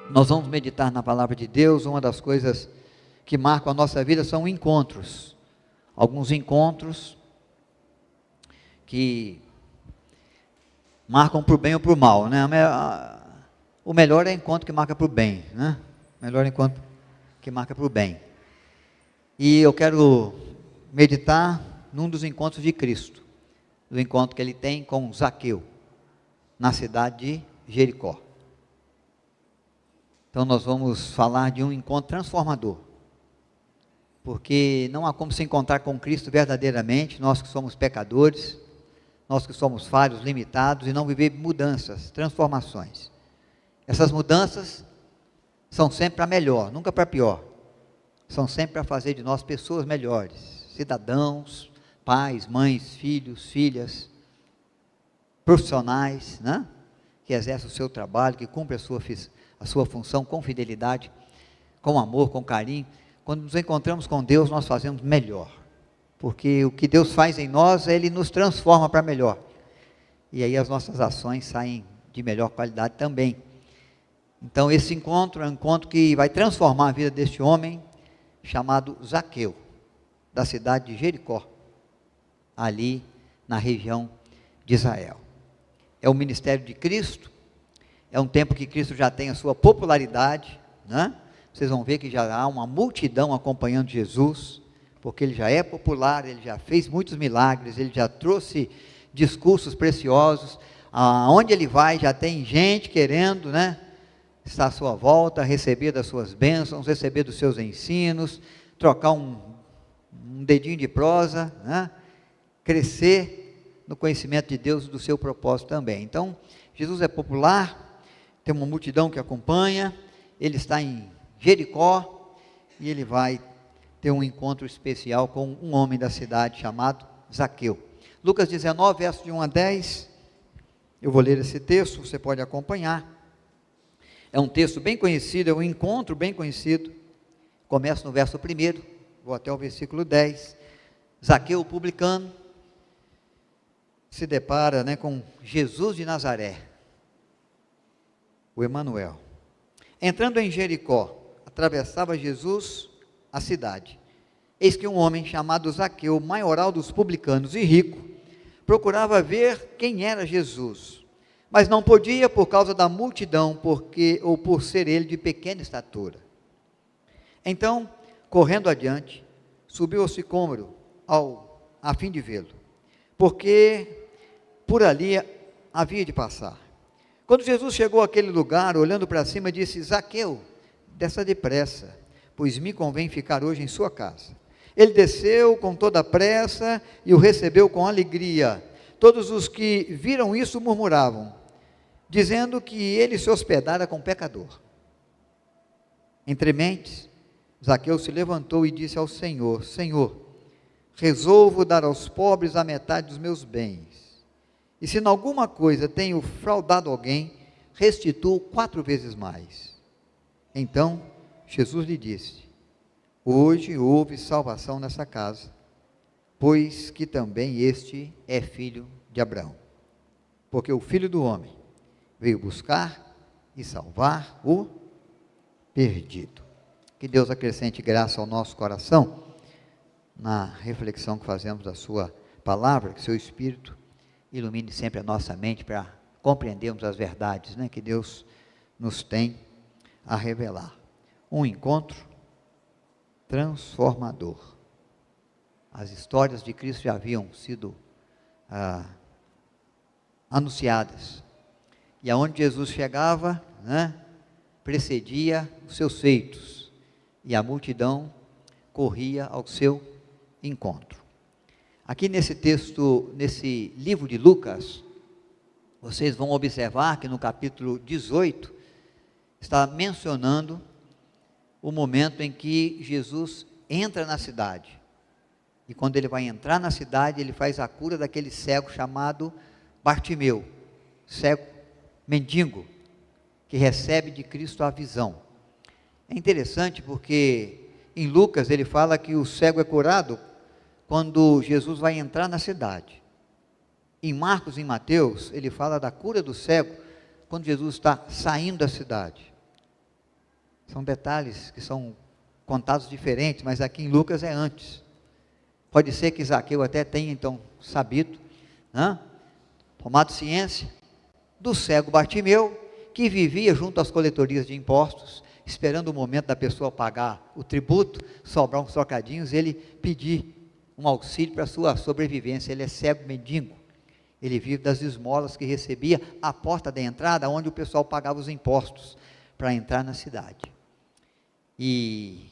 Nós vamos meditar na palavra de Deus. Uma das coisas que marcam a nossa vida são encontros. Alguns encontros que marcam para o bem ou para o mal, né? O melhor é encontro que marca para o bem, né? O melhor encontro que marca para o bem. E eu quero meditar num dos encontros de Cristo, do encontro que ele tem com Zaqueu, na cidade de Jericó. Então nós vamos falar de um encontro transformador, porque não há como se encontrar com Cristo verdadeiramente, nós que somos pecadores, nós que somos falhos, limitados, e não viver mudanças, transformações. Essas mudanças são sempre para melhor, nunca para pior. São sempre para fazer de nós pessoas melhores, cidadãos, pais, mães, filhos, filhas, profissionais, né? Que exercem o seu trabalho, que cumprem a sua função com fidelidade, com amor, com carinho. Quando nos encontramos com Deus, nós fazemos melhor, porque o que Deus faz em nós, Ele nos transforma para melhor, e aí as nossas ações saem de melhor qualidade também. Então esse encontro é um encontro que vai transformar a vida deste homem, chamado Zaqueu, da cidade de Jericó, ali na região de Israel. É o ministério de Cristo, é um tempo que Cristo já tem a sua popularidade, né? Vocês vão ver que já há uma multidão acompanhando Jesus, porque ele já é popular, ele já fez muitos milagres, ele já trouxe discursos preciosos, aonde ele vai já tem gente querendo, né, estar à sua volta, receber das suas bênçãos, receber dos seus ensinos, trocar um dedinho de prosa, né, crescer no conhecimento de Deus e do seu propósito também. Então, Jesus é popular, tem uma multidão que acompanha, ele está em Jericó, e ele vai ter um encontro especial com um homem da cidade chamado Zaqueu. Lucas 19, versos de 1 a 10, eu vou ler esse texto, você pode acompanhar. É um texto bem conhecido, é um encontro bem conhecido. Começa no verso 1, vou até o versículo 10. Zaqueu, o publicano, se depara, né, com Jesus de Nazaré, o Emanuel. Entrando em Jericó, atravessava Jesus a cidade. Eis que um homem chamado Zaqueu, maioral dos publicanos e rico, procurava ver quem era Jesus, mas não podia por causa da multidão, por ser ele de pequena estatura. Então, correndo adiante, subiu ao sicômoro a fim de vê-lo, porque por ali havia de passar. Quando Jesus chegou àquele lugar, olhando para cima, disse: Zaqueu, desça depressa, pois me convém ficar hoje em sua casa. Ele desceu com toda a pressa e o recebeu com alegria. Todos os que viram isso murmuravam, dizendo que ele se hospedara com pecador. Entre mentes, Zaqueu se levantou e disse ao Senhor: Senhor, resolvo dar aos pobres a metade dos meus bens. E se em alguma coisa tenho fraudado alguém, restituo 4 vezes mais. Então Jesus lhe disse: hoje houve salvação nessa casa, pois que também este é filho de Abraão. Porque o Filho do Homem veio buscar e salvar o perdido. Que Deus acrescente graça ao nosso coração, na reflexão que fazemos da sua palavra, que seu Espírito ilumine sempre a nossa mente para compreendermos as verdades, né, que Deus nos tem a revelar. Um encontro transformador. As histórias de Cristo já haviam sido anunciadas, e aonde Jesus chegava, né, precedia os seus feitos, e a multidão corria ao seu encontro. Aqui nesse texto, nesse livro de Lucas, vocês vão observar que no capítulo 18, está mencionando o momento em que Jesus entra na cidade. E quando ele vai entrar na cidade, ele faz a cura daquele cego chamado Bartimeu, cego mendigo, que recebe de Cristo a visão. É interessante porque em Lucas ele fala que o cego é curado quando Jesus vai entrar na cidade. Em Marcos e em Mateus, ele fala da cura do cego quando Jesus está saindo da cidade. São detalhes que são contados diferentes, mas aqui em Lucas é antes. Pode ser que Zaqueu até tenha então sabido, né? Tomado ciência do cego Bartimeu, que vivia junto às coletorias de impostos, esperando o momento da pessoa pagar o tributo, sobrar uns trocadinhos, ele pedir um auxílio para a sua sobrevivência. Ele é cego mendigo, ele vive das esmolas que recebia à porta da entrada, onde o pessoal pagava os impostos para entrar na cidade. E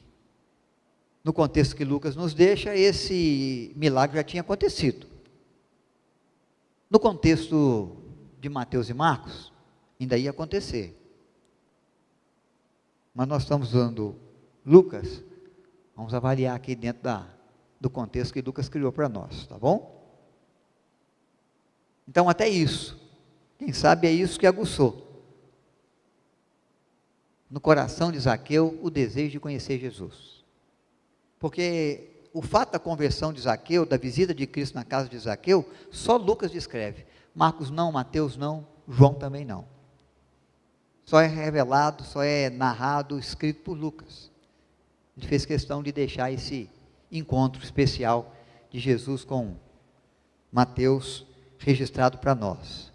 no contexto que Lucas nos deixa, esse milagre já tinha acontecido. No contexto de Mateus e Marcos, ainda ia acontecer. Mas nós estamos usando Lucas, vamos avaliar aqui dentro do contexto que Lucas criou para nós, tá bom? Então até isso, quem sabe é isso que aguçou no coração de Zaqueu o desejo de conhecer Jesus. Porque o fato da conversão de Zaqueu, da visita de Cristo na casa de Zaqueu, só Lucas descreve. Marcos não, Mateus não, João também não. Só é revelado, só é narrado, escrito por Lucas. Ele fez questão de deixar esse encontro especial de Jesus com Mateus registrado para nós.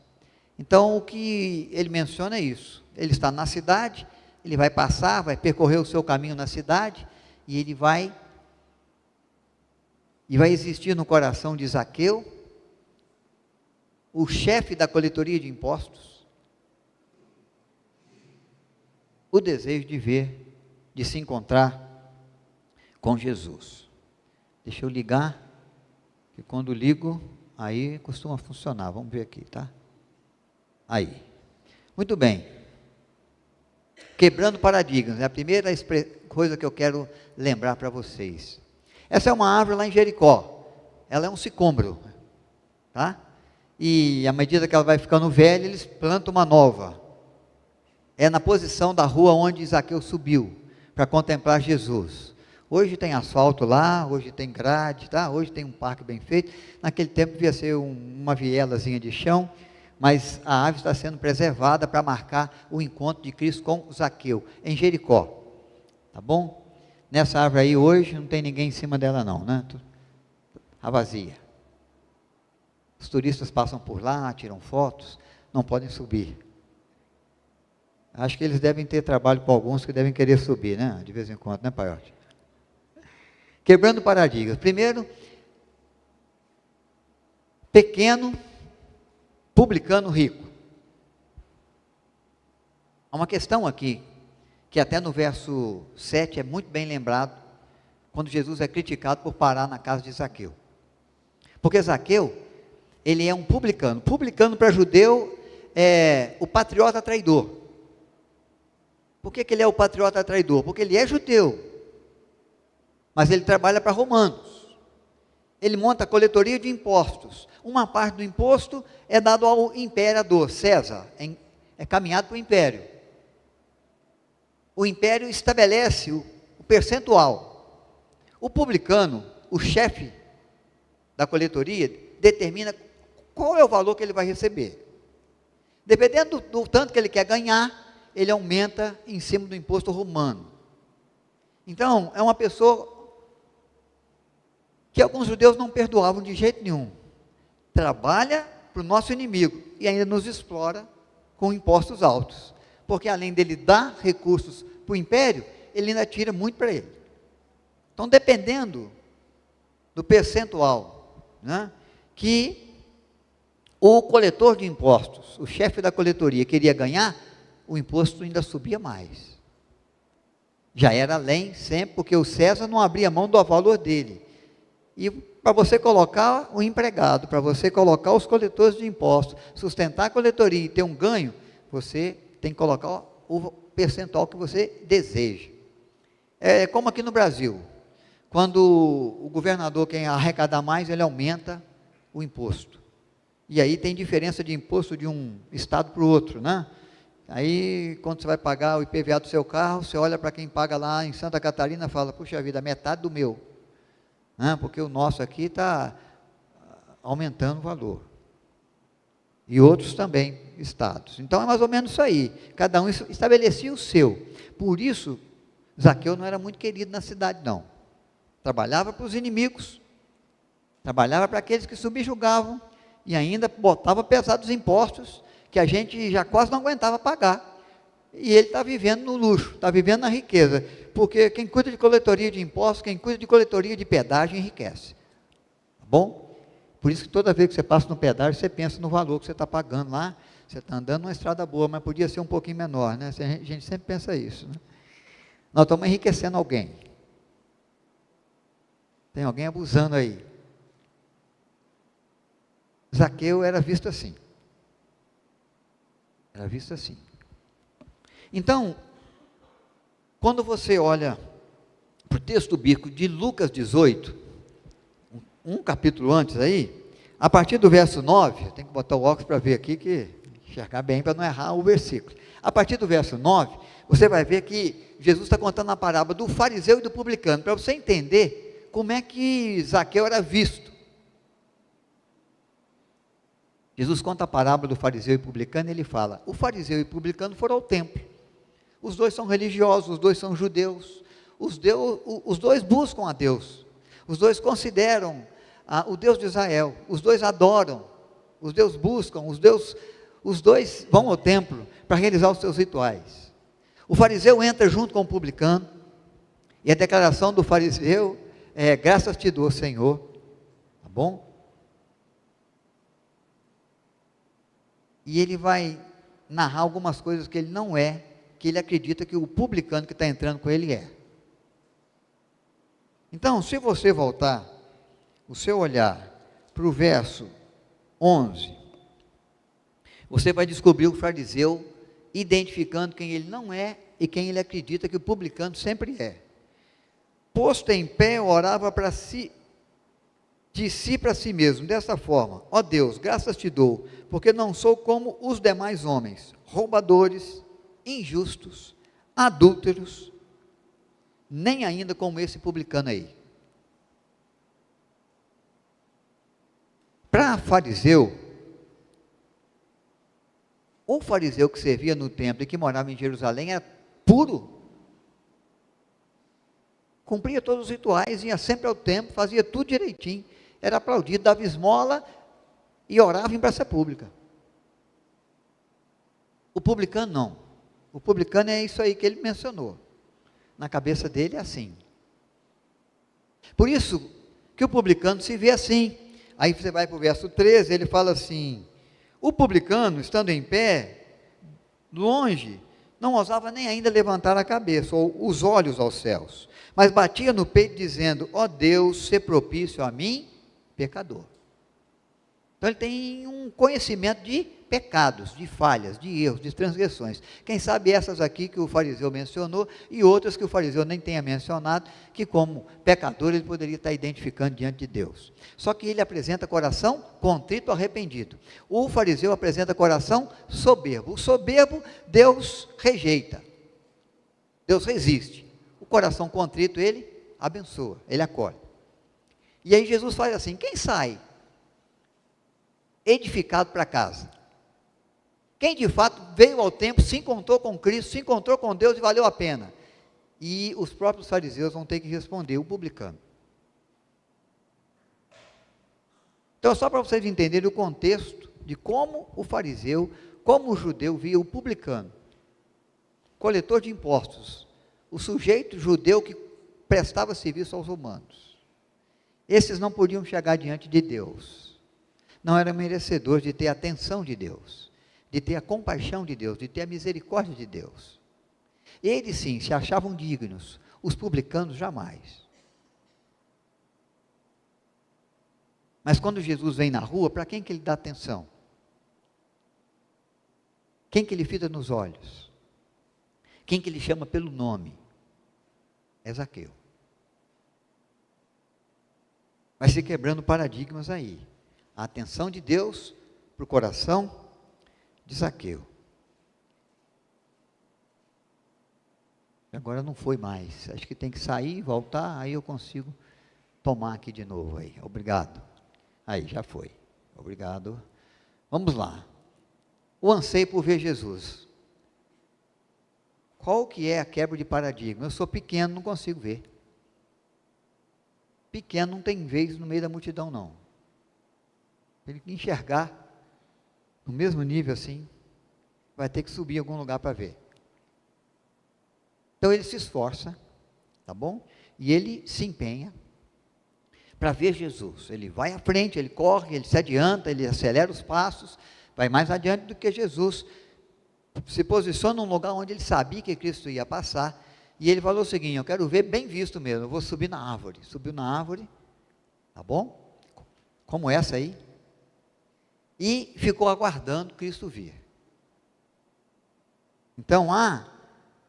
Então, o que ele menciona é isso. Ele está na cidade, ele vai passar, vai percorrer o seu caminho na cidade, e ele vai existir no coração de Zaqueu, o chefe da coletoria de impostos, o desejo de ver, de se encontrar com Jesus. Deixa eu ligar, que quando ligo, aí costuma funcionar. Vamos ver aqui, tá? Aí. Muito bem. Quebrando paradigmas, é a primeira coisa que eu quero lembrar para vocês. Essa é uma árvore lá em Jericó. Ela é um sicômoro, tá? E à medida que ela vai ficando velha, eles plantam uma nova. É na posição da rua onde Zaqueu subiu para contemplar Jesus. Hoje tem asfalto lá, hoje tem grade, tá? Hoje tem um parque bem feito. Naquele tempo devia ser uma vielazinha de chão, mas a árvore está sendo preservada para marcar o encontro de Cristo com Zaqueu, em Jericó. Tá bom? Nessa árvore aí hoje não tem ninguém em cima dela não, né? Está vazia. Os turistas passam por lá, tiram fotos, não podem subir. Acho que eles devem ter trabalho com alguns que devem querer subir, né? De vez em quando, né, Paiote? Quebrando paradigmas. Primeiro, pequeno, publicano rico. Há uma questão aqui, que até no verso 7 é muito bem lembrado, quando Jesus é criticado por parar na casa de Zaqueu. Porque Zaqueu, ele é um publicano. Publicano para judeu é o patriota traidor. Por que ele é o patriota traidor? Porque ele é judeu, mas ele trabalha para romanos. Ele monta a coletoria de impostos. Uma parte do imposto é dado ao imperador, César, é caminhado para o império. O império estabelece o percentual. O publicano, o chefe da coletoria, determina qual é o valor que ele vai receber. Dependendo do tanto que ele quer ganhar, ele aumenta em cima do imposto romano. Então, é uma pessoa que alguns judeus não perdoavam de jeito nenhum. Trabalha para o nosso inimigo e ainda nos explora com impostos altos. Porque além dele dar recursos para o império, ele ainda tira muito para ele. Então, dependendo do percentual, né, que o coletor de impostos, o chefe da coletoria, queria ganhar, o imposto ainda subia mais. Já era além sempre, porque o César não abria mão do valor dele. E para você colocar o empregado, para você colocar os coletores de impostos, sustentar a coletoria e ter um ganho, você tem que colocar o percentual que você deseja. É como aqui no Brasil, quando o governador quer arrecadar mais, ele aumenta o imposto. E aí tem diferença de imposto de um estado para o outro, né? Aí, quando você vai pagar o IPVA do seu carro, você olha para quem paga lá em Santa Catarina e fala, puxa vida, metade do meu. Porque o nosso aqui está aumentando o valor. E outros também, estados. Então, é mais ou menos isso aí. Cada um estabelecia o seu. Por isso, Zaqueu não era muito querido na cidade, não. Trabalhava para os inimigos, trabalhava para aqueles que subjugavam, e ainda botava pesados impostos, que a gente já quase não aguentava pagar. E ele está vivendo no luxo, está vivendo na riqueza, porque quem cuida de coletoria de impostos, quem cuida de coletoria de pedágio, enriquece. Tá bom? Por isso que toda vez que você passa no pedágio, você pensa no valor que você está pagando lá. Você está andando numa estrada boa, mas podia ser um pouquinho menor, né? A gente sempre pensa isso, né? Nós estamos enriquecendo alguém. Tem alguém abusando aí. Zaqueu era visto assim. Era visto assim. Então, quando você olha para o texto bíblico de Lucas 18, um capítulo antes aí, a partir do verso 9, eu tenho que botar o óculos para ver aqui, que enxergar bem para não errar o versículo. A partir do verso 9, você vai ver que Jesus está contando a parábola do fariseu e do publicano, para você entender como é que Zaqueu era visto. Jesus conta a parábola do fariseu e publicano, e ele fala: o fariseu e o publicano foram ao templo. Os dois são religiosos, os dois são judeus, os dois buscam a Deus, os dois consideram o Deus de Israel, os dois adoram, os dois buscam, os dois vão ao templo para realizar os seus rituais. O fariseu entra junto com o publicano, e a declaração do fariseu é: graças te dou, Senhor, tá bom? E ele vai narrar algumas coisas que ele não é, que ele acredita que o publicano que está entrando com ele é. Então, se você voltar o seu olhar para o verso 11, você vai descobrir o fariseu identificando quem ele não é e quem ele acredita que o publicano sempre é. Posto em pé, orava para si, de si para si mesmo, dessa forma: ó Deus, graças te dou, porque não sou como os demais homens, roubadores, injustos, adúlteros, nem ainda como esse publicano aí. Para fariseu, o fariseu que servia no templo e que morava em Jerusalém era puro, cumpria todos os rituais, ia sempre ao templo, fazia tudo direitinho, era aplaudido, dava esmola e orava em praça pública. O publicano não. O publicano é isso aí que ele mencionou. Na cabeça dele é assim. Por isso que o publicano se vê assim. Aí você vai para o verso 13, ele fala assim: o publicano, estando em pé, longe, não ousava nem ainda levantar a cabeça, ou os olhos aos céus, mas batia no peito dizendo: ó Deus, sê propício a mim, pecador. Então ele tem um conhecimento de pecados, de falhas, de erros, de transgressões. Quem sabe essas aqui que o fariseu mencionou, e outras que o fariseu nem tenha mencionado, que como pecador ele poderia estar identificando diante de Deus. Só que ele apresenta coração contrito, arrependido. O fariseu apresenta coração soberbo. O soberbo Deus rejeita, Deus resiste. O coração contrito ele abençoa, ele acolhe. E aí Jesus faz assim: quem sai edificado para casa? Quem de fato veio ao templo, se encontrou com Cristo, se encontrou com Deus e valeu a pena? E os próprios fariseus vão ter que responder: o publicano. Então, só para vocês entenderem o contexto de como o fariseu, como o judeu via o publicano, coletor de impostos, o sujeito judeu que prestava serviço aos romanos. Esses não podiam chegar diante de Deus, não eram merecedores de ter a atenção de Deus, de ter a compaixão de Deus, de ter a misericórdia de Deus. Eles sim se achavam dignos, os publicanos jamais. Mas quando Jesus vem na rua, para quem que ele dá atenção? Quem que ele fita nos olhos? Quem que ele chama pelo nome? É Zaqueu. Vai se quebrando paradigmas aí. A atenção de Deus para o coração de Zaqueu. Agora não foi mais. Acho que tem que sair e voltar, aí eu consigo tomar aqui de novo aí. Obrigado. Aí, já foi. Obrigado. Vamos lá. O anseio por ver Jesus. Qual que é a quebra de paradigma? Eu sou pequeno, não consigo ver. Pequeno não tem vez no meio da multidão, não. Ele enxergar no mesmo nível assim, vai ter que subir em algum lugar para ver. Então ele se esforça, tá bom? E ele se empenha para ver Jesus. Ele vai à frente, ele corre, ele se adianta, ele acelera os passos, vai mais adiante do que Jesus. Se posiciona num lugar onde ele sabia que Cristo ia passar, e ele falou o seguinte: eu quero ver bem visto mesmo, eu vou subir na árvore. Subiu na árvore, tá bom? Como essa aí, e ficou aguardando Cristo vir. Então há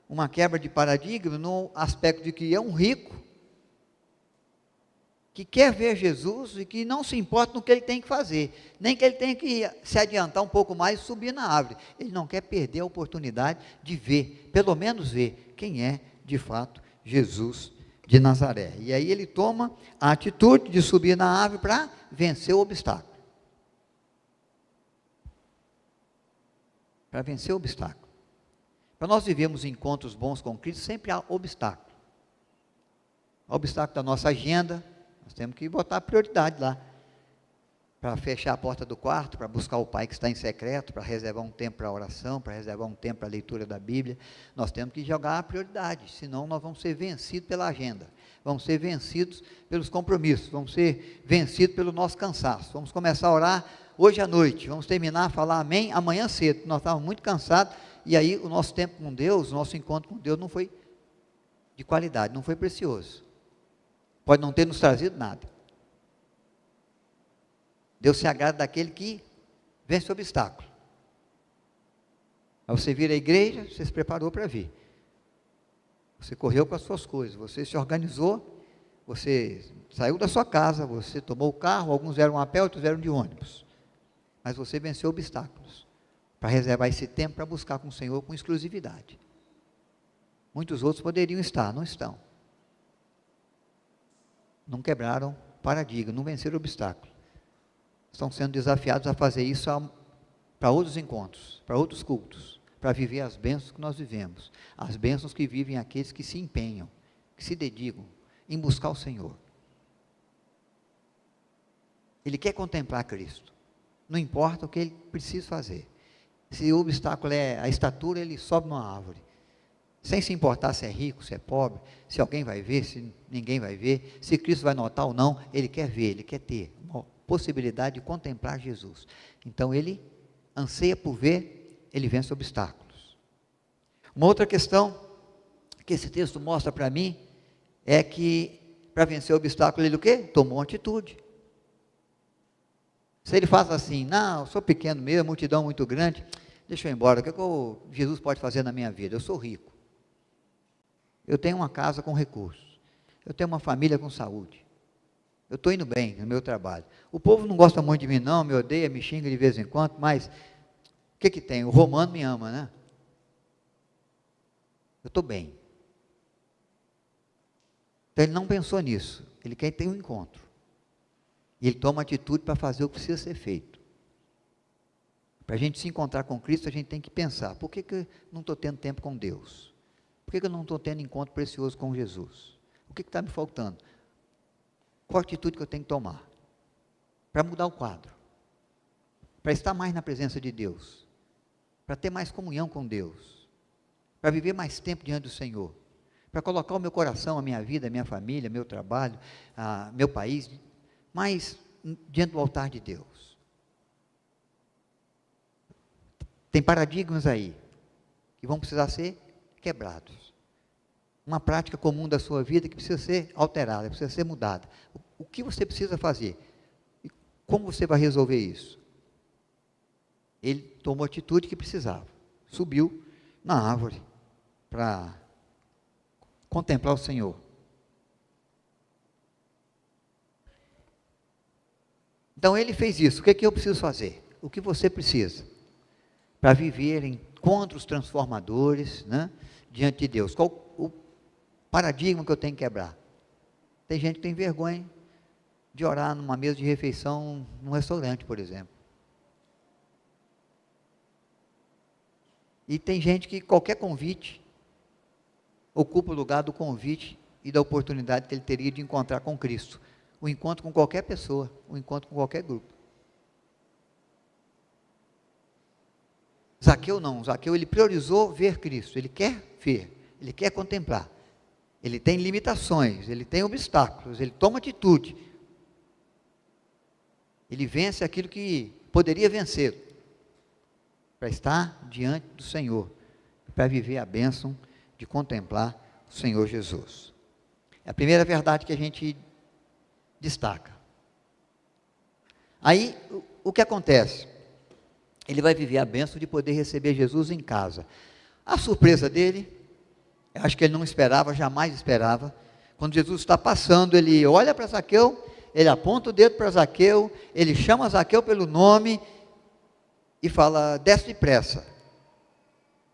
uma quebra de paradigma no aspecto de que é um rico que quer ver Jesus e que não se importa no que ele tem que fazer, nem que ele tenha que se adiantar um pouco mais e subir na árvore. Ele não quer perder a oportunidade de ver, pelo menos ver, quem é de fato Jesus de Nazaré. E aí ele toma a atitude de subir na árvore para vencer o obstáculo. Para vencer o obstáculo. Para nós vivermos encontros bons com Cristo, sempre há obstáculo. O obstáculo da nossa agenda. Nós temos que botar prioridade lá, para fechar a porta do quarto, para buscar o Pai que está em secreto, para reservar um tempo para a oração, para reservar um tempo para a leitura da Bíblia. Nós temos que jogar a prioridade, senão nós vamos ser vencidos pela agenda, vamos ser vencidos pelos compromissos, vamos ser vencidos pelo nosso cansaço. Vamos começar a orar hoje à noite, vamos terminar a falar amém amanhã cedo. Nós estávamos muito cansados, e aí o nosso tempo com Deus, o nosso encontro com Deus não foi de qualidade, não foi precioso. Pode não ter nos trazido nada. Deus se agrada daquele que vence o obstáculo. Aí você vir à igreja, você se preparou para vir. Você correu com as suas coisas, você se organizou, você saiu da sua casa, você tomou o carro, alguns vieram a pé, outros vieram de ônibus. Mas você venceu obstáculos, para reservar esse tempo para buscar com o Senhor com exclusividade. Muitos outros poderiam estar, não estão. Não quebraram paradigma, não venceram obstáculo. Estão sendo desafiados a fazer isso para outros encontros, para outros cultos, para viver as bênçãos que nós vivemos, as bênçãos que vivem aqueles que se empenham, que se dedicam em buscar o Senhor. Ele quer contemplar Cristo, não importa o que ele precisa fazer. Se o obstáculo é a estatura, ele sobe numa árvore, sem se importar se é rico, se é pobre, se alguém vai ver, se ninguém vai ver, se Cristo vai notar ou não. Ele quer ver, ele quer ter uma possibilidade de contemplar Jesus. Então ele anseia por ver, ele vence obstáculos. Uma outra questão que esse texto mostra para mim é que para vencer o obstáculo ele o quê? Tomou uma atitude. Se ele faz assim: não, eu sou pequeno mesmo, multidão muito grande, deixa eu ir embora, o que Jesus pode fazer na minha vida? Eu sou rico. Eu tenho uma casa com recursos. Eu tenho uma família com saúde. Eu estou indo bem no meu trabalho. O povo não gosta muito de mim não, me odeia, me xinga de vez em quando, mas o que tem? O romano me ama, né? Eu estou bem. Então ele não pensou nisso. Ele quer ter um encontro. E ele toma atitude para fazer o que precisa ser feito. Para a gente se encontrar com Cristo, a gente tem que pensar: por que eu não estou tendo tempo com Deus? Por que eu não estou tendo encontro precioso com Jesus? O que está me faltando? Qual a atitude que eu tenho que tomar? Para mudar o quadro. Para estar mais na presença de Deus. Para ter mais comunhão com Deus. Para viver mais tempo diante do Senhor. Para colocar o meu coração, a minha vida, a minha família, meu trabalho, meu país, mais diante do altar de Deus. Tem paradigmas aí que vão precisar ser quebrados. Uma prática comum da sua vida que precisa ser alterada, precisa ser mudada. O que você precisa fazer? E como você vai resolver isso? Ele tomou a atitude que precisava. Subiu na árvore para contemplar o Senhor. Então ele fez isso. O que é que eu preciso fazer? O que você precisa? Para viver encontros transformadores, né, diante de Deus. Qual o paradigma que eu tenho que quebrar? Tem gente que tem vergonha de orar numa mesa de refeição num restaurante, por exemplo. E tem gente que qualquer convite ocupa o lugar do convite e da oportunidade que ele teria de encontrar com Cristo. O encontro com qualquer pessoa, o encontro com qualquer grupo. Zaqueu não, Zaqueu ele priorizou ver Cristo, ele quer ver, ele quer contemplar. Ele tem limitações, ele tem obstáculos, ele toma atitude. Ele vence aquilo que poderia vencer, para estar diante do Senhor, para viver a bênção de contemplar o Senhor Jesus. É a primeira verdade que a gente destaca. Aí, o que acontece? Ele vai viver a bênção de poder receber Jesus em casa. A surpresa dele, eu acho que ele não esperava, jamais esperava. Quando Jesus está passando, ele olha para Zaqueu, ele aponta o dedo para Zaqueu, ele chama Zaqueu pelo nome e fala: desce depressa,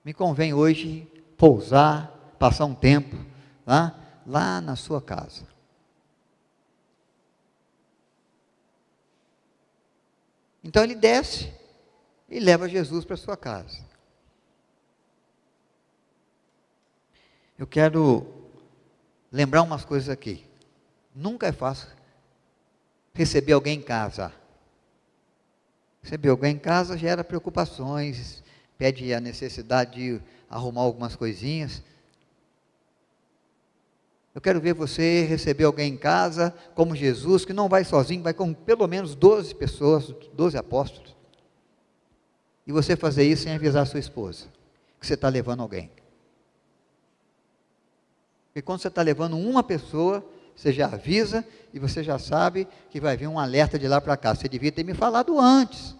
me convém hoje pousar, passar um tempo lá na sua casa. Então ele desce e leva Jesus para sua casa. Eu quero lembrar umas coisas aqui. Nunca é fácil receber alguém em casa. Receber alguém em casa gera preocupações, pede a necessidade de arrumar algumas coisinhas. Eu quero ver você receber alguém em casa, como Jesus, que não vai sozinho, vai com pelo menos 12 pessoas, 12 apóstolos. E você fazer isso sem avisar a sua esposa, que você está levando alguém. Porque quando você está levando uma pessoa, você já avisa e você já sabe que vai vir um alerta de lá para cá. Você devia ter me falado antes.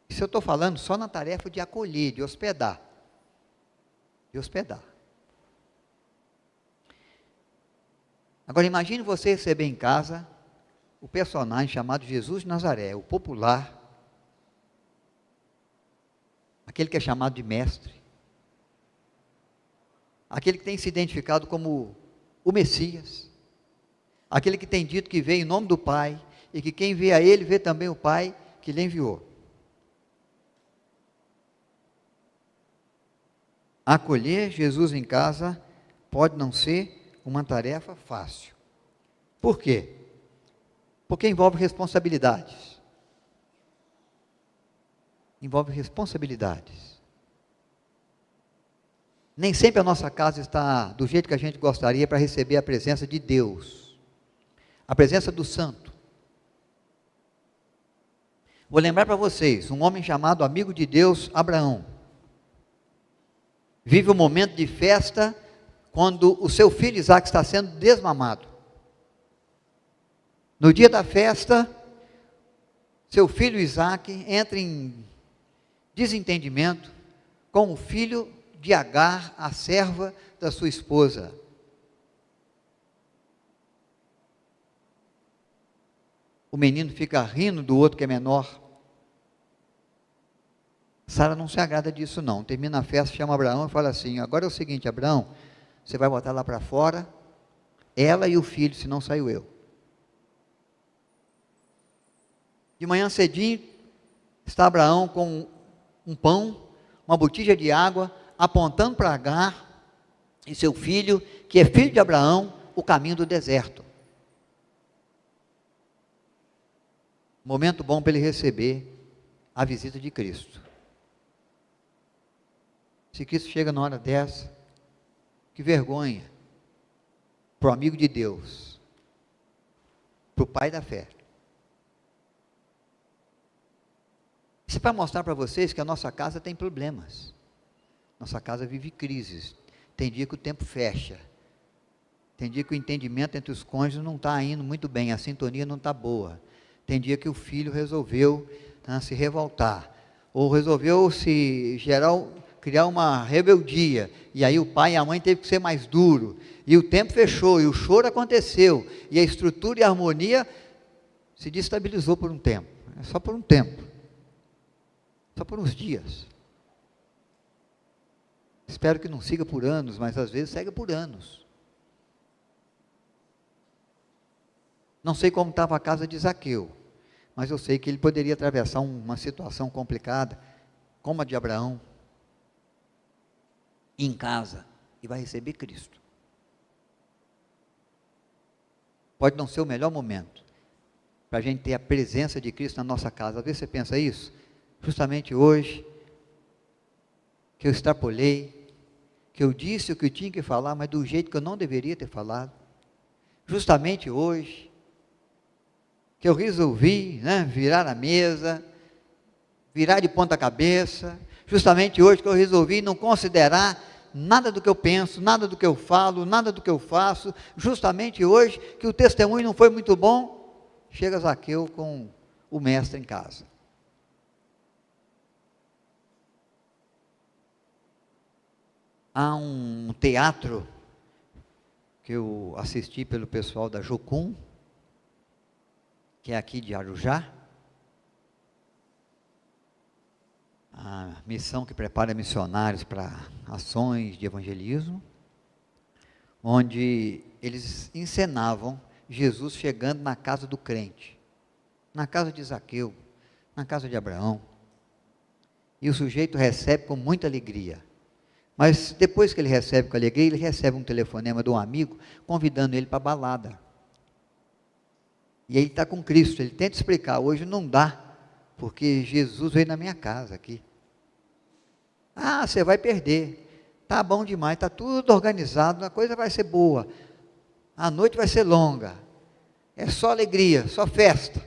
Isso eu estou falando só na tarefa de acolher, de hospedar. De hospedar. Agora imagine você receber em casa o personagem chamado Jesus de Nazaré, o popular, aquele que é chamado de mestre, aquele que tem se identificado como o Messias, aquele que tem dito que veio em nome do Pai, e que quem vê a ele, vê também o Pai que lhe enviou. Acolher Jesus em casa pode não ser uma tarefa fácil. Por quê? Porque envolve responsabilidades. Envolve responsabilidades. Nem sempre a nossa casa está do jeito que a gente gostaria para receber a presença de Deus, a presença do Santo. Vou lembrar para vocês, um homem chamado amigo de Deus, Abraão, vive um momento de festa quando o seu filho Isaque está sendo desmamado. No dia da festa, seu filho Isaque entra em desentendimento com o filho de Agar, a serva da sua esposa. O menino fica rindo do outro que é menor. Sara não se agrada disso não. Termina a festa, chama Abraão e fala assim: agora é o seguinte, Abraão, você vai botar lá para fora ela e o filho, senão saio eu. De manhã cedinho, está Abraão com um pão, uma botija de água, apontando para Agar e seu filho, que é filho de Abraão, o caminho do deserto. Momento bom para ele receber a visita de Cristo. Se Cristo chega na hora dessa, que vergonha para o amigo de Deus, para o pai da fé. Isso é para mostrar para vocês que a nossa casa tem problemas. Nossa casa vive crises. Tem dia que o tempo fecha. Tem dia que o entendimento entre os cônjuges não está indo muito bem, a sintonia não está boa. Tem dia que o filho resolveu se revoltar, ou resolveu criar uma rebeldia, e aí o pai e a mãe teve que ser mais duro, e o tempo fechou, e o choro aconteceu, e a estrutura e a harmonia se destabilizou por um tempo. É só por um tempo. Só por uns dias. Espero que não siga por anos, mas às vezes segue por anos. Não sei como estava a casa de Zaqueu, mas eu sei que ele poderia atravessar uma situação complicada, como a de Abraão. em casa e vai receber Cristo. Pode não ser o melhor momento para a gente ter a presença de Cristo na nossa casa. Às vezes você pensa isso, justamente hoje, que eu extrapolei, que eu disse o que eu tinha que falar, mas do jeito que eu não deveria ter falado. Justamente hoje, que eu resolvi, virar a mesa, virar de ponta cabeça. Justamente hoje que eu resolvi não considerar nada do que eu penso, nada do que eu falo, nada do que eu faço. Justamente hoje que o testemunho não foi muito bom, chega Zaqueu com o mestre em casa. Há um teatro que eu assisti pelo pessoal da Jocum, que é aqui de Arujá, a missão que prepara missionários para ações de evangelismo, onde eles encenavam Jesus chegando na casa do crente, na casa de Zaqueu, na casa de Abraão, e o sujeito recebe com muita alegria. Mas depois que ele recebe com alegria, ele recebe um telefonema de um amigo convidando ele para a balada. E ele está com Cristo, ele tenta explicar, hoje não dá, porque Jesus veio na minha casa aqui. Ah, você vai perder, está bom demais, está tudo organizado, a coisa vai ser boa, a noite vai ser longa, é só alegria, só festa.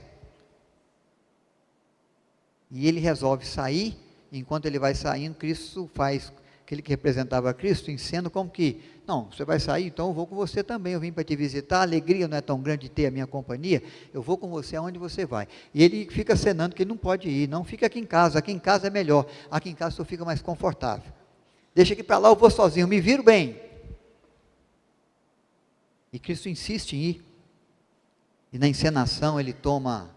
E ele resolve sair, enquanto ele vai saindo, Cristo faz, aquele que representava Cristo, encena como que, não, você vai sair, então eu vou com você também, eu vim para te visitar, a alegria não é tão grande de ter a minha companhia, eu vou com você aonde você vai. E ele fica acenando que ele não pode ir, não, fica aqui em casa é melhor, aqui em casa você fica mais confortável. Deixa aqui para lá, eu vou sozinho, me viro bem. E Cristo insiste em ir, e na encenação ele toma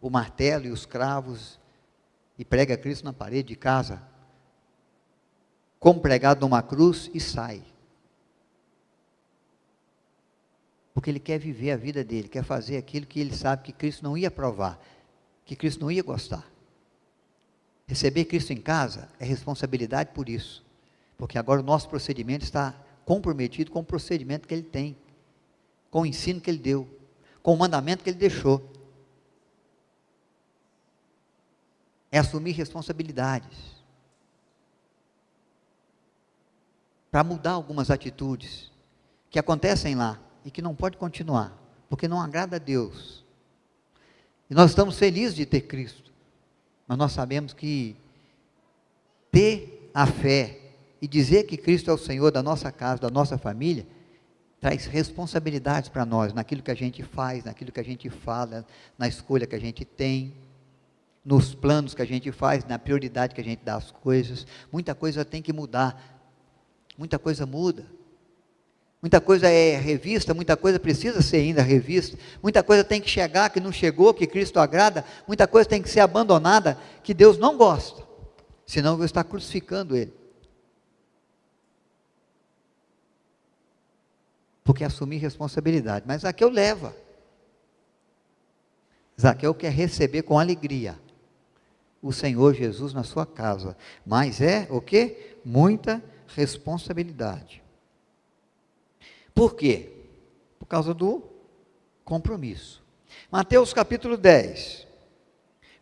o martelo e os cravos, e prega Cristo na parede de casa, como pregado numa cruz, e sai. Porque ele quer viver a vida dele, quer fazer aquilo que ele sabe que Cristo não ia aprovar, que Cristo não ia gostar. Receber Cristo em casa é responsabilidade por isso, porque agora o nosso procedimento está comprometido com o procedimento que ele tem, com o ensino que ele deu, com o mandamento que ele deixou. É assumir responsabilidades, para mudar algumas atitudes que acontecem lá e que não pode continuar, porque não agrada a Deus. E nós estamos felizes de ter Cristo, mas nós sabemos que ter a fé e dizer que Cristo é o Senhor da nossa casa, da nossa família, traz responsabilidades para nós, naquilo que a gente faz, naquilo que a gente fala, na escolha que a gente tem, nos planos que a gente faz, na prioridade que a gente dá às coisas. Muita coisa tem que mudar. Muita coisa muda, muita coisa é revista, muita coisa precisa ser ainda revista, muita coisa tem que chegar que não chegou, que Cristo agrada, muita coisa tem que ser abandonada, que Deus não gosta, senão eu vou estar crucificando Ele. Porque assumir responsabilidade, mas Zaqueu leva. Zaqueu quer receber com alegria o Senhor Jesus na sua casa, mas é o quê? Muita responsabilidade. Por quê? Por causa do compromisso. Mateus capítulo 10.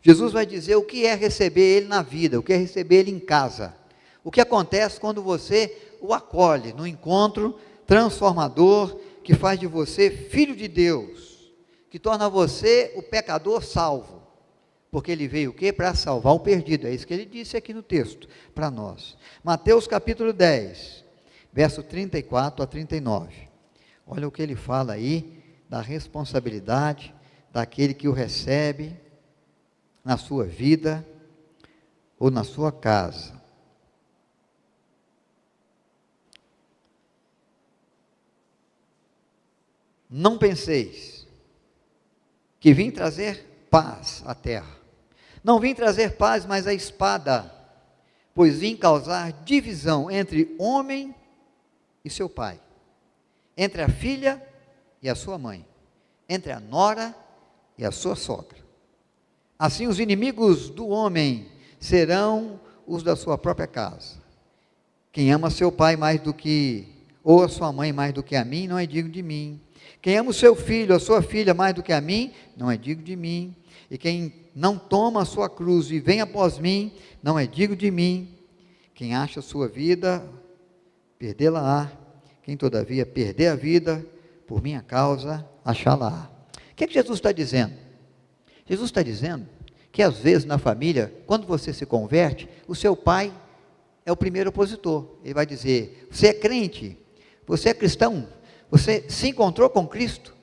Jesus vai dizer o que é receber Ele na vida, o que é receber Ele em casa. O que acontece quando você o acolhe no encontro transformador que faz de você filho de Deus, que torna você o pecador salvo. Porque ele veio o quê? Para salvar o perdido. É isso que ele disse aqui no texto para nós. Mateus capítulo 10, verso 34 a 39. Olha o que ele fala aí da responsabilidade daquele que o recebe na sua vida ou na sua casa. Não penseis que vim trazer paz à terra. Não vim trazer paz, mas a espada, pois vim causar divisão entre homem e seu pai, entre a filha e a sua mãe, entre a nora e a sua sogra. Assim os inimigos do homem serão os da sua própria casa. Quem ama seu pai mais do que, ou a sua mãe mais do que a mim, não é digno de mim. Quem ama o seu filho, a sua filha mais do que a mim, não é digno de mim. E quem não toma a sua cruz e vem após mim, não é digno de mim. Quem acha a sua vida, perdê-la-á. Quem todavia perder a vida, por minha causa, achá-la-á. O que Jesus está dizendo? Jesus está dizendo que às vezes na família, quando você se converte, o seu pai é o primeiro opositor. Ele vai dizer: você é crente, você é cristão, você se encontrou com Cristo,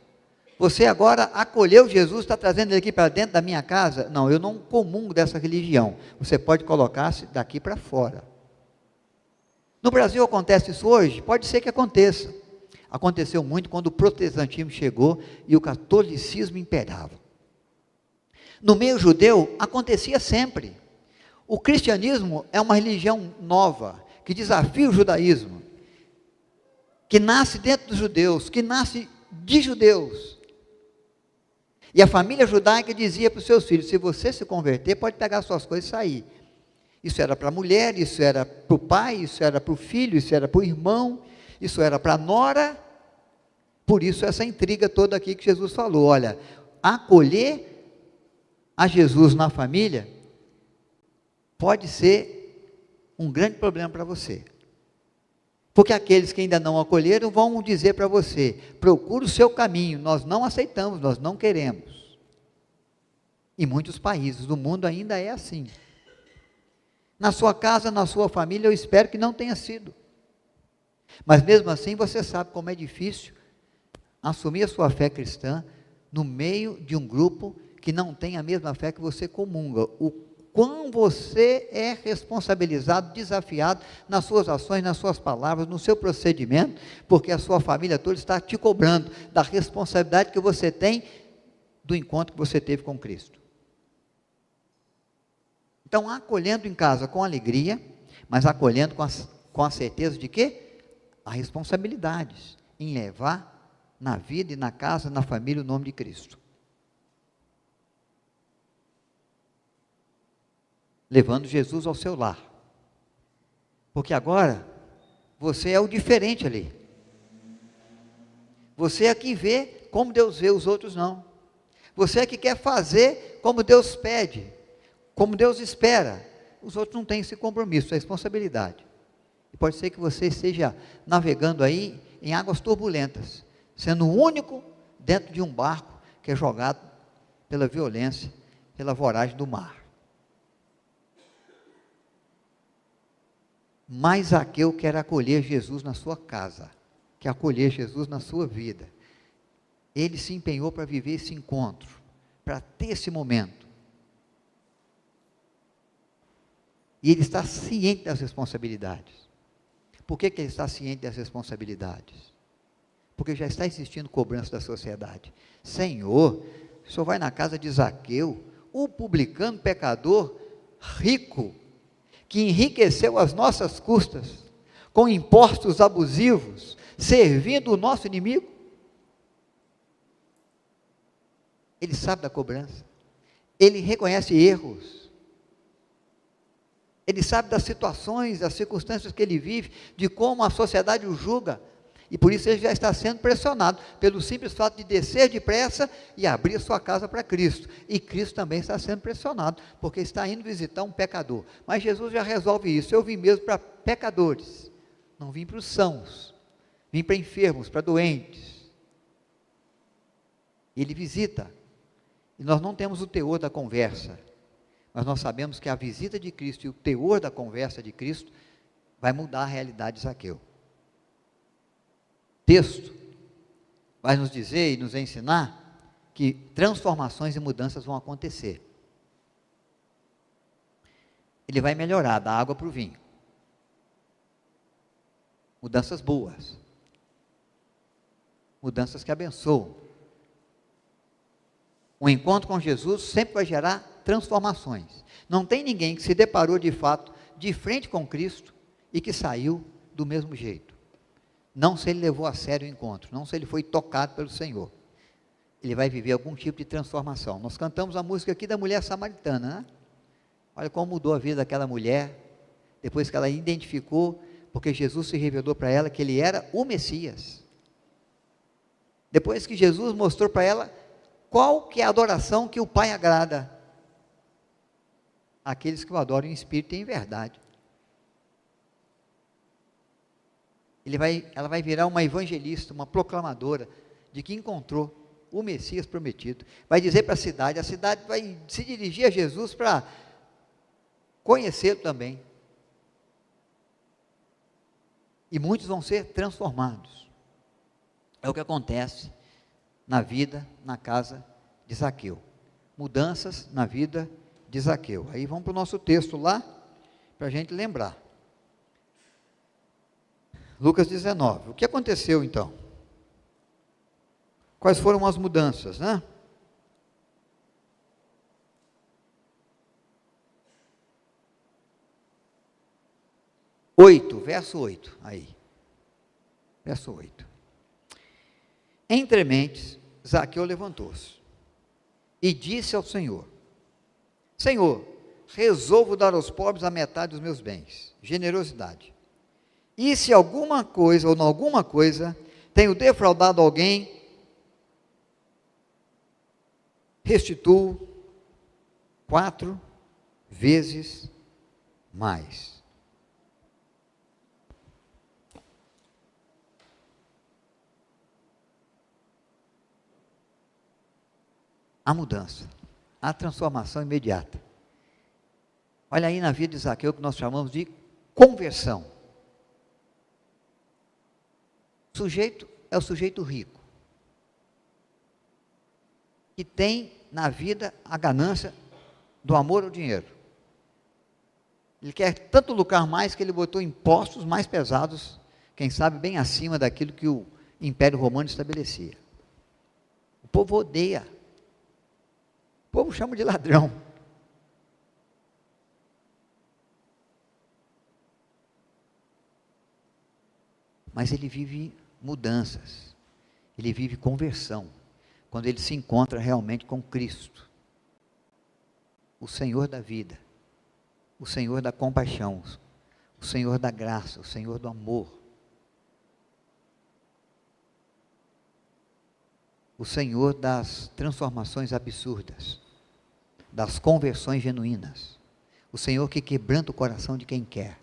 você agora acolheu Jesus, está trazendo ele aqui para dentro da minha casa? Não, eu não comungo dessa religião. Você pode colocar-se daqui para fora. No Brasil acontece isso hoje? Pode ser que aconteça. Aconteceu muito quando o protestantismo chegou e o catolicismo imperava. No meio judeu acontecia sempre. O cristianismo é uma religião nova, que desafia o judaísmo, que nasce dentro dos judeus, que nasce de judeus. E a família judaica dizia para os seus filhos: se você se converter, pode pegar suas coisas e sair. Isso era para a mulher, isso era para o pai, isso era para o filho, isso era para o irmão, isso era para a nora. Por isso essa intriga toda aqui que Jesus falou. Olha, acolher a Jesus na família pode ser um grande problema para você. Porque aqueles que ainda não acolheram vão dizer para você: procure o seu caminho, nós não aceitamos, nós não queremos. Em muitos países do mundo ainda é assim. Na sua casa, na sua família, eu espero que não tenha sido. Mas mesmo assim, você sabe como é difícil assumir a sua fé cristã no meio de um grupo que não tem a mesma fé que você comunga. O quão você é responsabilizado, desafiado nas suas ações, nas suas palavras, no seu procedimento, porque a sua família toda está te cobrando da responsabilidade que você tem do encontro que você teve com Cristo. Então, acolhendo em casa com alegria, mas acolhendo com a certeza de quê? A responsabilidade em levar na vida e na casa, na família, o nome de Cristo. Levando Jesus ao seu lar. Porque agora, você é o diferente ali. Você é que vê como Deus vê, os outros não. Você é que quer fazer como Deus pede, como Deus espera. Os outros não têm esse compromisso, essa responsabilidade. E pode ser que você esteja navegando aí em águas turbulentas, sendo o único dentro de um barco que é jogado pela violência, pela voragem do mar. Mas Zaqueu quer acolher Jesus na sua casa, quer acolher Jesus na sua vida. Ele se empenhou para viver esse encontro, para ter esse momento. E ele está ciente das responsabilidades. Por que ele está ciente das responsabilidades? Porque já está existindo cobrança da sociedade. Senhor, o senhor vai na casa de Zaqueu, o publicano pecador, rico, que enriqueceu às nossas custas, com impostos abusivos, servindo o nosso inimigo? Ele sabe da cobrança, ele reconhece erros, ele sabe das situações, das circunstâncias que ele vive, de como a sociedade o julga, e por isso ele já está sendo pressionado, pelo simples fato de descer depressa e abrir a sua casa para Cristo, e Cristo também está sendo pressionado, porque está indo visitar um pecador, mas Jesus já resolve isso. Eu vim mesmo para pecadores, não vim para os sãos, vim para enfermos, para doentes. Ele visita, e nós não temos o teor da conversa, mas nós sabemos que a visita de Cristo e o teor da conversa de Cristo vai mudar a realidade de Zaqueu. O texto vai nos dizer e nos ensinar que transformações e mudanças vão acontecer. Ele vai melhorar da água para o vinho. Mudanças boas. Mudanças que abençoam. O encontro com Jesus sempre vai gerar transformações. Não tem ninguém que se deparou de fato de frente com Cristo e que saiu do mesmo jeito. Não se ele levou a sério o encontro, não se ele foi tocado pelo Senhor. Ele vai viver algum tipo de transformação. Nós cantamos a música aqui da mulher samaritana, né? Olha como mudou a vida daquela mulher, depois que ela identificou porque Jesus se revelou para ela que ele era o Messias. Depois que Jesus mostrou para ela qual que é a adoração que o Pai agrada, aqueles que o adoram em espírito e em verdade. Ela vai virar uma evangelista, uma proclamadora de que encontrou o Messias prometido. Vai dizer para a cidade vai se dirigir a Jesus para conhecê-lo também. E muitos vão ser transformados. É o que acontece na vida, na casa de Zaqueu. Mudanças na vida de Zaqueu. Aí vamos para o nosso texto lá, para a gente lembrar. Lucas 19. O que aconteceu então? Quais foram as mudanças, né? Verso 8, aí. Verso 8. Entre mentes, Zaqueu levantou-se e disse ao Senhor: Senhor, resolvo dar aos pobres a metade dos meus bens, generosidade. E se alguma coisa, ou em alguma coisa, tenho defraudado alguém, restituo 4 vezes mais. A mudança, a transformação imediata. Olha aí na vida de Zaqueu, que nós chamamos de conversão. O sujeito é o sujeito rico, que tem na vida a ganância do amor ao dinheiro. Ele quer tanto lucrar mais que ele botou impostos mais pesados, quem sabe bem acima daquilo que o Império Romano estabelecia. O povo odeia. O povo chama de ladrão. Mas ele vive mudanças, ele vive conversão, quando ele se encontra realmente com Cristo, o Senhor da vida, o Senhor da compaixão, o Senhor da graça, o Senhor do amor, o Senhor das transformações absurdas, das conversões genuínas, o Senhor que quebranta o coração de quem quer,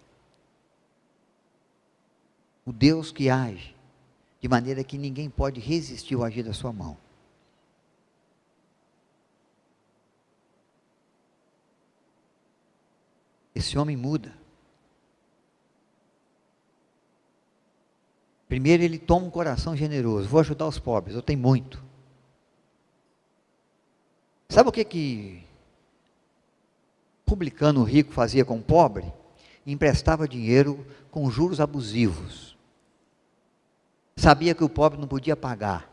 o Deus que age de maneira que ninguém pode resistir ao agir da sua mão. Esse homem muda. Primeiro ele toma um coração generoso, vou ajudar os pobres, eu tenho muito. Sabe o que publicano rico fazia com o pobre? Emprestava dinheiro com juros abusivos. Sabia que o pobre não podia pagar.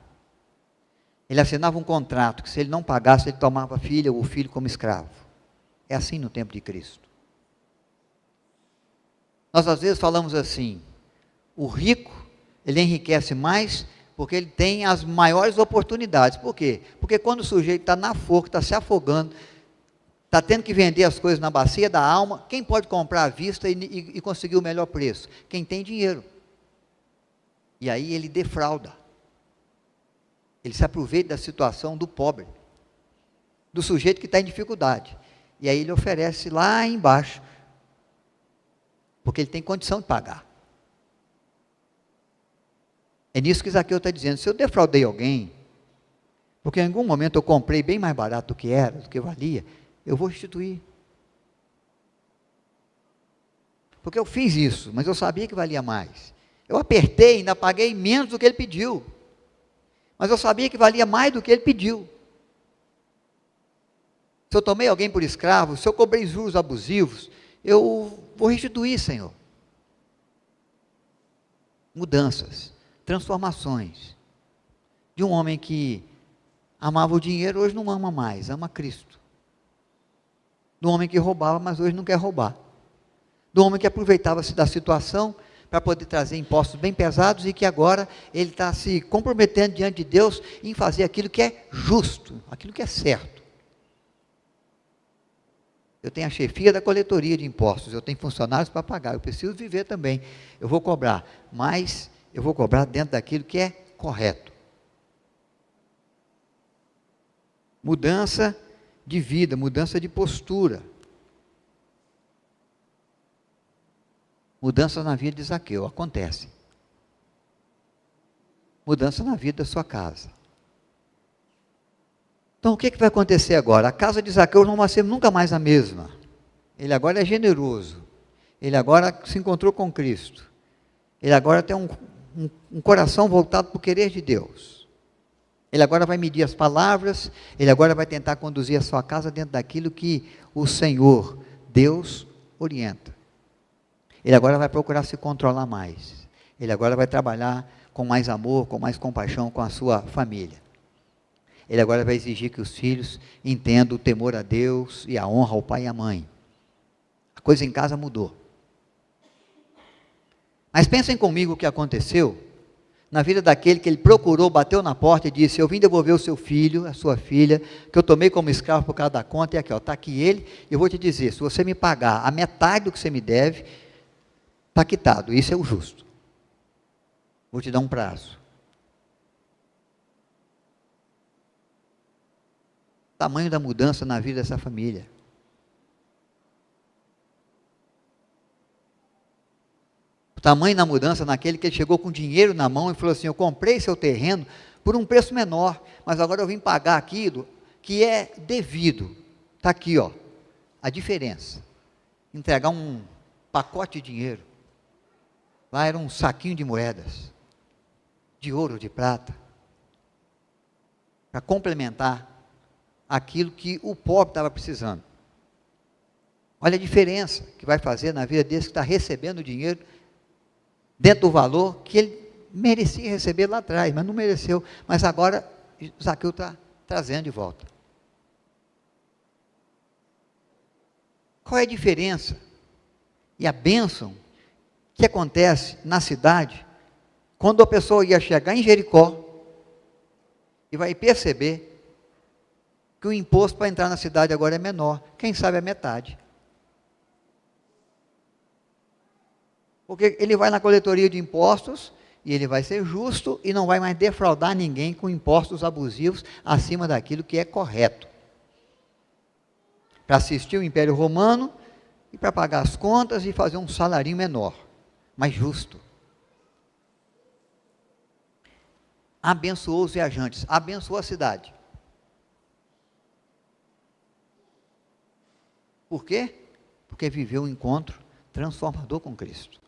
Ele assinava um contrato que se ele não pagasse, ele tomava a filha ou o filho como escravo. É assim no tempo de Cristo. Nós às vezes falamos assim, o rico, ele enriquece mais porque ele tem as maiores oportunidades. Por quê? Porque quando o sujeito está na forca, está se afogando, está tendo que vender as coisas na bacia da alma, quem pode comprar à vista e conseguir o melhor preço? Quem tem dinheiro. E aí ele defrauda. Ele se aproveita da situação do pobre, do sujeito que está em dificuldade. E aí ele oferece lá embaixo, porque ele tem condição de pagar. É nisso que Zaqueu está dizendo, se eu defraudei alguém, porque em algum momento eu comprei bem mais barato do que era, do que valia, eu vou restituir. Porque eu fiz isso, mas eu sabia que valia mais. Eu apertei, ainda paguei menos do que ele pediu. Mas eu sabia que valia mais do que ele pediu. Se eu tomei alguém por escravo, se eu cobrei juros abusivos, eu vou restituir, Senhor. Mudanças, transformações. De um homem que amava o dinheiro, hoje não ama mais, ama Cristo. Do homem que roubava, mas hoje não quer roubar. Do homem que aproveitava-se da situação para poder trazer impostos bem pesados e que agora ele está se comprometendo diante de Deus em fazer aquilo que é justo, aquilo que é certo. Eu tenho a chefia da coletoria de impostos, eu tenho funcionários para pagar, eu preciso viver também. Eu vou cobrar, mas eu vou cobrar dentro daquilo que é correto. Mudança de vida, mudança de postura. Mudança na vida de Zaqueu, acontece. Mudança na vida da sua casa. Então, o que vai acontecer agora? A casa de Zaqueu não vai ser nunca mais a mesma. Ele agora é generoso. Ele agora se encontrou com Cristo. Ele agora tem um coração voltado para o querer de Deus. Ele agora vai medir as palavras. Ele agora vai tentar conduzir a sua casa dentro daquilo que o Senhor, Deus, orienta. Ele agora vai procurar se controlar mais. Ele agora vai trabalhar com mais amor, com mais compaixão com a sua família. Ele agora vai exigir que os filhos entendam o temor a Deus e a honra ao pai e à mãe. A coisa em casa mudou. Mas pensem comigo o que aconteceu na vida daquele que ele procurou, bateu na porta e disse: eu vim devolver o seu filho, a sua filha, que eu tomei como escravo por causa da conta, e aqui, está aqui ele, e eu vou te dizer, se você me pagar a metade do que você me deve, está quitado, isso é o justo. Vou te dar um prazo. Tamanho da mudança na vida dessa família. O tamanho da mudança naquele que ele chegou com dinheiro na mão e falou assim: eu comprei seu terreno por um preço menor, mas agora eu vim pagar aquilo que é devido. Está aqui, ó, a diferença. Entregar um pacote de dinheiro. Lá era um saquinho de moedas, de ouro, de prata, para complementar aquilo que o pobre estava precisando. Olha a diferença que vai fazer na vida desse que está recebendo dinheiro dentro do valor que ele merecia receber lá atrás, mas não mereceu. Mas agora Zaqueu está trazendo de volta. Qual é a diferença e a bênção que acontece na cidade quando a pessoa ia chegar em Jericó e vai perceber que o imposto para entrar na cidade agora é menor, quem sabe é metade. Porque ele vai na coletoria de impostos e ele vai ser justo e não vai mais defraudar ninguém com impostos abusivos acima daquilo que é correto. Para assistir o Império Romano e para pagar as contas e fazer um salarinho menor, mas justo. Abençoou os viajantes, abençoou a cidade. Por quê? Porque viveu um encontro transformador com Cristo.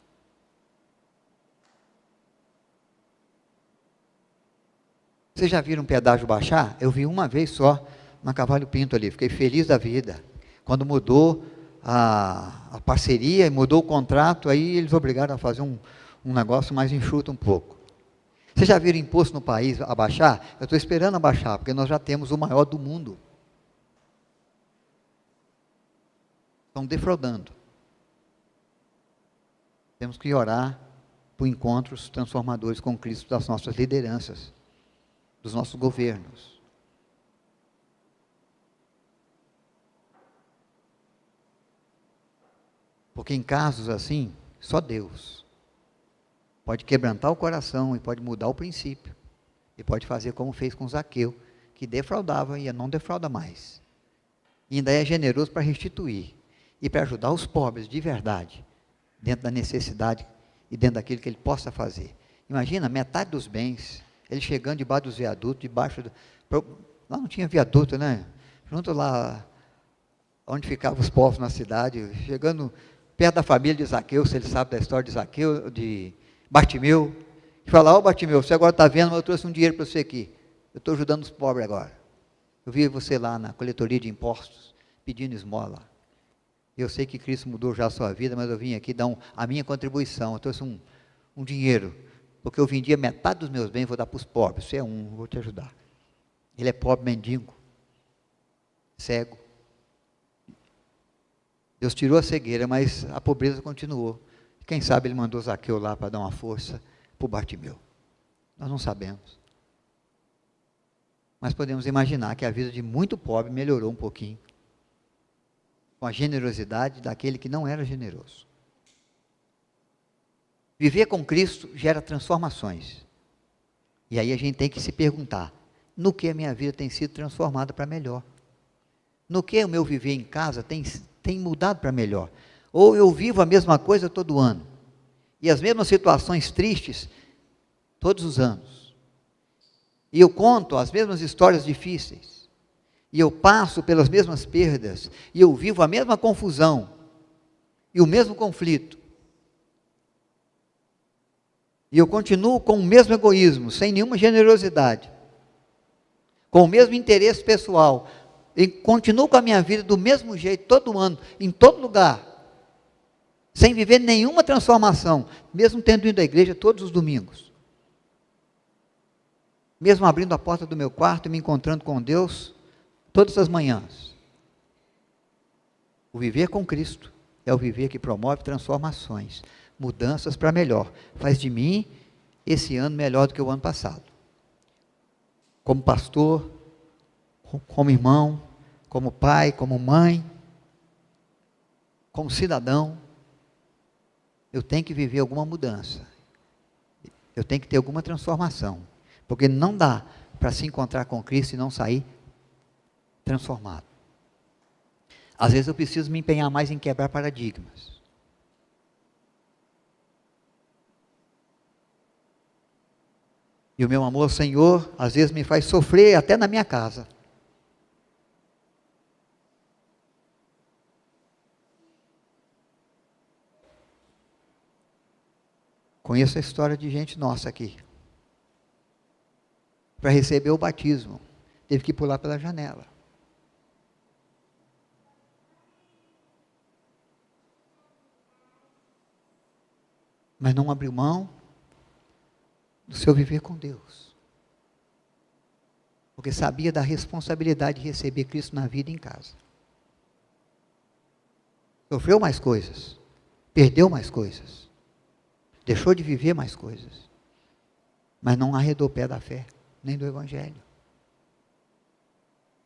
Vocês já viram um pedágio baixar? Eu vi uma vez só na Cavalho Pinto ali, fiquei feliz da vida. Quando mudou a parceria e mudou o contrato, aí eles obrigaram a fazer um negócio mais enxuto um pouco. Vocês já viram imposto no país abaixar? Eu estou esperando abaixar, porque nós já temos o maior do mundo. Estão defraudando. Temos que orar por encontros transformadores com Cristo das nossas lideranças, dos nossos governos. Porque em casos assim, só Deus pode quebrantar o coração e pode mudar o princípio. E pode fazer como fez com Zaqueu, que defraudava e não defrauda mais. E ainda é generoso para restituir e para ajudar os pobres de verdade, dentro da necessidade e dentro daquilo que ele possa fazer. Imagina, metade dos bens, ele chegando debaixo dos viadutos, lá não tinha viaduto, né? Junto lá onde ficavam os povos na cidade, chegando perto da família de Zaqueu, se ele sabe da história de Zaqueu, de Bartimeu, e fala: ó Bartimeu, você agora está vendo, mas eu trouxe um dinheiro para você aqui, eu estou ajudando os pobres agora. Eu vi você lá na coletoria de impostos, pedindo esmola. Eu sei que Cristo mudou já a sua vida, mas eu vim aqui dar a minha contribuição. Eu trouxe um dinheiro, porque eu vendia metade dos meus bens, vou dar para os pobres. Você é vou te ajudar. Ele é pobre, mendigo, cego. Deus tirou a cegueira, mas a pobreza continuou. Quem sabe ele mandou Zaqueu lá para dar uma força para o Bartimeu. Nós não sabemos. Mas podemos imaginar que a vida de muito pobre melhorou um pouquinho. com a generosidade daquele que não era generoso. Viver com Cristo gera transformações. E aí a gente tem que se perguntar, no que a minha vida tem sido transformada para melhor? No que o meu viver em casa tem mudado para melhor? Ou eu vivo a mesma coisa todo ano? E as mesmas situações tristes todos os anos? E eu conto as mesmas histórias difíceis? E eu passo pelas mesmas perdas? E eu vivo a mesma confusão? E o mesmo conflito? E eu continuo com o mesmo egoísmo, sem nenhuma generosidade, com o mesmo interesse pessoal, e continuo com a minha vida do mesmo jeito, todo ano, em todo lugar, sem viver nenhuma transformação, mesmo tendo ido à igreja todos os domingos, mesmo abrindo a porta do meu quarto e me encontrando com Deus todas as manhãs. O viver com Cristo é o viver que promove transformações, mudanças para melhor, faz de mim esse ano melhor do que o ano passado. Como pastor, como irmão, como pai, como mãe, como cidadão, eu tenho que viver alguma mudança. Eu tenho que ter alguma transformação. Porque não dá para se encontrar com Cristo e não sair transformado. Às vezes eu preciso me empenhar mais em quebrar paradigmas. E o meu amor ao Senhor, às vezes me faz sofrer até na minha casa. Conheço a história de gente nossa aqui. Para receber o batismo, teve que pular pela janela. Mas não abriu mão do seu viver com Deus. Porque sabia da responsabilidade de receber Cristo na vida e em casa. Sofreu mais coisas, perdeu mais coisas, deixou de viver mais coisas, mas não arredou o pé da fé, nem do Evangelho.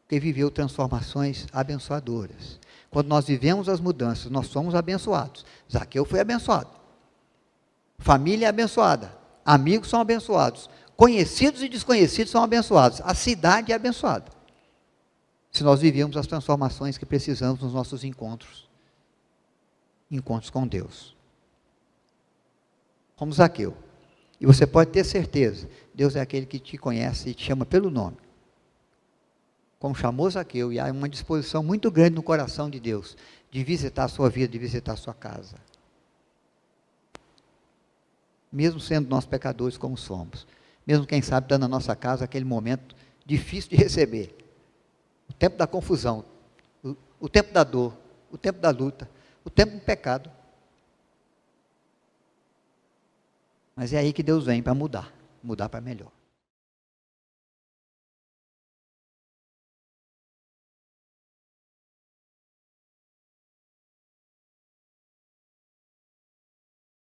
Porque viveu transformações abençoadoras. Quando nós vivemos as mudanças, nós somos abençoados. Zaqueu foi abençoado. Família é abençoada. Amigos são abençoados. Conhecidos e desconhecidos são abençoados. A cidade é abençoada. Se nós vivemos as transformações que precisamos nos nossos encontros. Encontros com Deus. Como Zaqueu. E você pode ter certeza, Deus é aquele que te conhece e te chama pelo nome. Como chamou Zaqueu, e há uma disposição muito grande no coração de Deus, de visitar a sua vida, de visitar a sua casa. Mesmo sendo nós pecadores como somos, mesmo quem sabe dando na nossa casa aquele momento difícil de receber, o tempo da confusão, o tempo da dor, o tempo da luta, o tempo do pecado. Mas é aí que Deus vem para mudar para melhor.